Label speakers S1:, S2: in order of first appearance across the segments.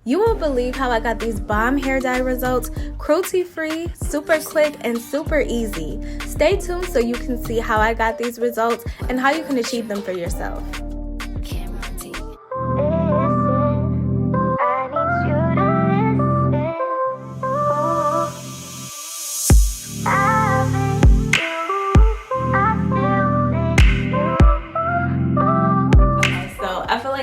S1: You won't believe how I got these bomb hair dye results, cruelty-free, super quick, and super easy. Stay tuned so you can see how I got these results and how you can achieve them for yourself.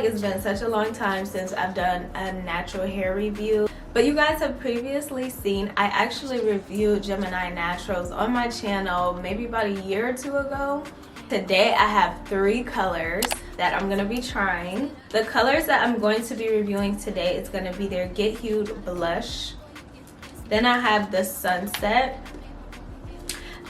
S1: It's been such a long time since I've done a natural hair review, but you guys have previously seen I actually reviewed Gemini naturals on my channel maybe about a year or two ago. Today I have 3 colors that I'm going to be trying. The colors that I'm going to be reviewing today is going to be their Get Hued blush, then I have the Sunset,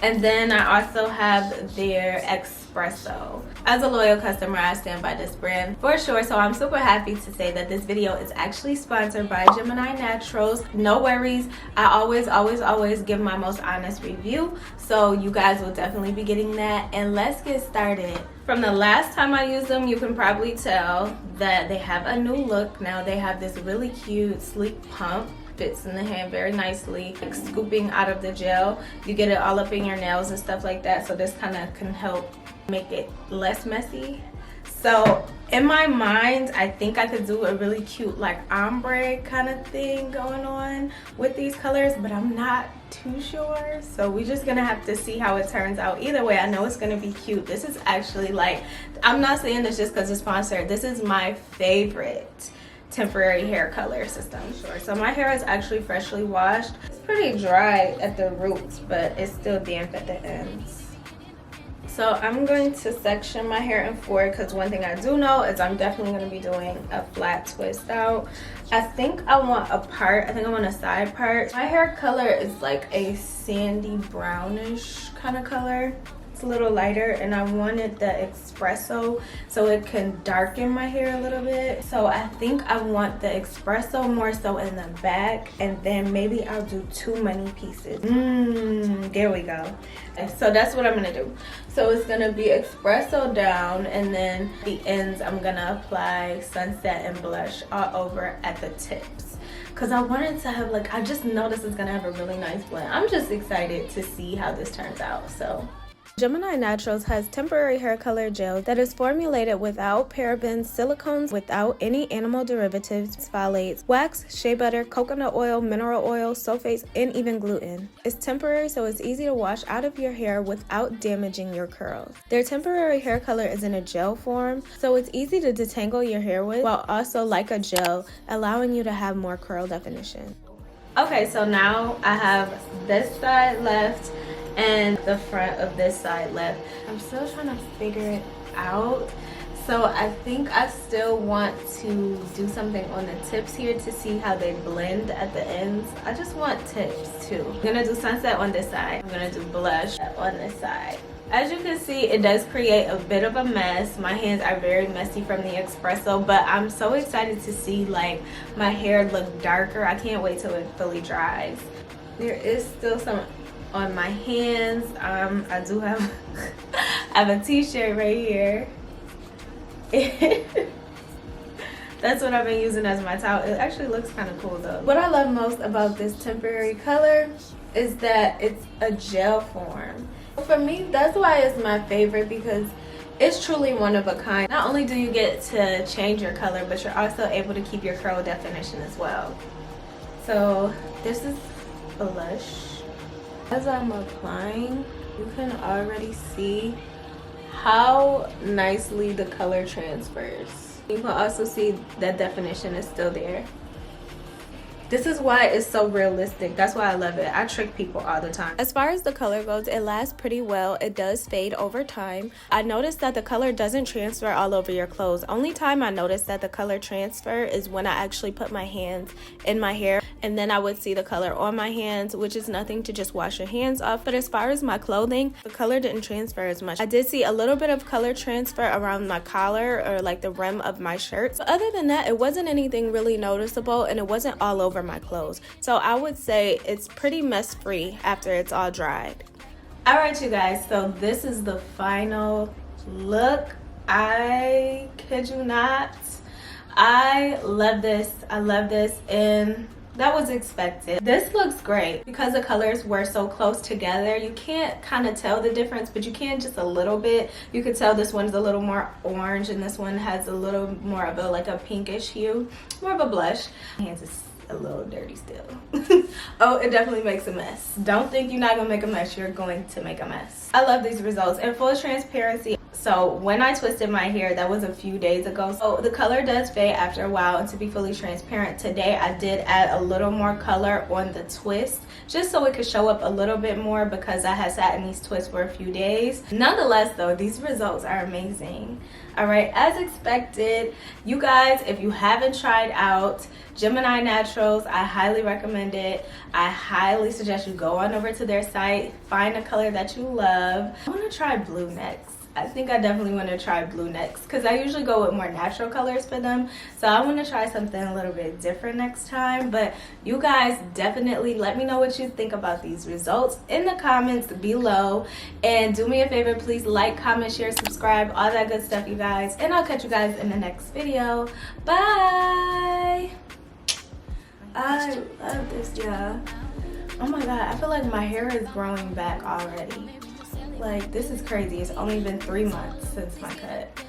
S1: and then I also have their Espresso. As a loyal customer, I stand by this brand for sure, so I'm super happy to say that this video is actually sponsored by Gemini Naturals. No worries, I always give my most honest review, so you guys will definitely be getting that. And let's get started. From the last time I used them, you can probably tell that they have a new look. Now they have this really cute sleek pump, fits in the hand very nicely, like scooping out of the gel. You get it all up in your nails and stuff like that, so this kind of can help make it less messy. So in my mind, I think I could do a really cute like ombre kind of thing going on with these colors, but I'm not too sure, so we're just gonna have to see how it turns out. Either way, I know it's gonna be cute. This is actually, like, I'm not saying this just because it's sponsored, this is my favorite temporary hair color system. Sure. So my hair is actually freshly washed. It's pretty dry at the roots, but it's still damp at the ends. So I'm going to section my hair in 4 because one thing I do know is I'm definitely going to be doing a flat twist out. I think I want a part. I think I want a side part. My hair color is like a sandy brownish kind of color. It's a little lighter, and I wanted the Espresso so it can darken my hair a little bit. So I think I want the Espresso more so in the back, and then maybe I'll do too many pieces. There we go. So that's what I'm gonna do. So it's gonna be Espresso down, and then the ends I'm gonna apply Sunset and blush all over at the tips, because I wanted to have, like, I just know this is gonna have a really nice blend. I'm just excited to see how this turns out. So Gemini Naturals has temporary hair color gel that is formulated without parabens, silicones, without any animal derivatives, phthalates, wax, shea butter, coconut oil, mineral oil, sulfates, and even gluten. It's temporary, so it's easy to wash out of your hair without damaging your curls. Their temporary hair color is in a gel form, so it's easy to detangle your hair with, while also, like a gel, allowing you to have more curl definition. Okay, so now I have this side left and the front of this side left. I'm still trying to figure it out, so I think I still want to do something on the tips here to see how they blend at the ends. I just want tips too. I'm gonna do Sunset on this side, I'm gonna do blush on this side. As you can see, it does create a bit of a mess. My hands are very messy from the Espresso, but I'm so excited to see, like, my hair look darker. I can't wait till it fully dries. There is still some on my hands. I do have I have a t-shirt right here. That's what I've been using as my towel. It actually looks kind of cool though. What I love most about this temporary color is that it's a gel form. For me, that's why it's my favorite, because it's truly one of a kind. Not only do you get to change your color, but you're also able to keep your curl definition as well. So this is blush. As I'm applying, you can already see how nicely the color transfers. You can also see that definition is still there. This is why it's so realistic. That's why I love it. I trick people all the time. As far as the color goes, it lasts pretty well. It does fade over time. I noticed that the color doesn't transfer all over your clothes. Only time I noticed that the color transfer is when I actually put my hands in my hair, and then I would see the color on my hands, which is nothing to just wash your hands off. But as far as my clothing, the color didn't transfer as much. I did see a little bit of color transfer around my collar or like the rim of my shirt. But other than that, it wasn't anything really noticeable, and it wasn't all over my clothes. So I would say it's pretty mess free after it's all dried. All right, you guys, so this is the final look. I kid you not, I love this. I love this, and that was expected. This looks great because the colors were so close together. You can't kind of tell the difference, but you can just a little bit. You could tell this one's a little more orange and this one has a little more of a like a pinkish hue, more of a blush. My hands is a little dirty still. Oh, it definitely makes a mess. Don't think you're not gonna make a mess. You're going to make a mess. I love these results. In full transparency, so when I twisted my hair, that was a few days ago, so the color does fade after a while. And to be fully transparent, today I did add a little more color on the twist just so it could show up a little bit more because I had sat in these twists for a few days. Nonetheless though, these results are amazing. All right, as expected, you guys, if you haven't tried out Gemini Naturals, I highly recommend it. I highly suggest you go on over to their site, find a color that you love. I want to try blue next. I think I definitely want to try blue next because I usually go with more natural colors for them. So I want to try something a little bit different next time. But you guys definitely let me know what you think about these results in the comments below. And do me a favor, please like, comment, share, subscribe, all that good stuff, you guys. And I'll catch you guys in the next video. Bye! I love this, yeah. Oh my god, I feel like my hair is growing back already. Like, this is crazy. It's only been 3 months since my cut.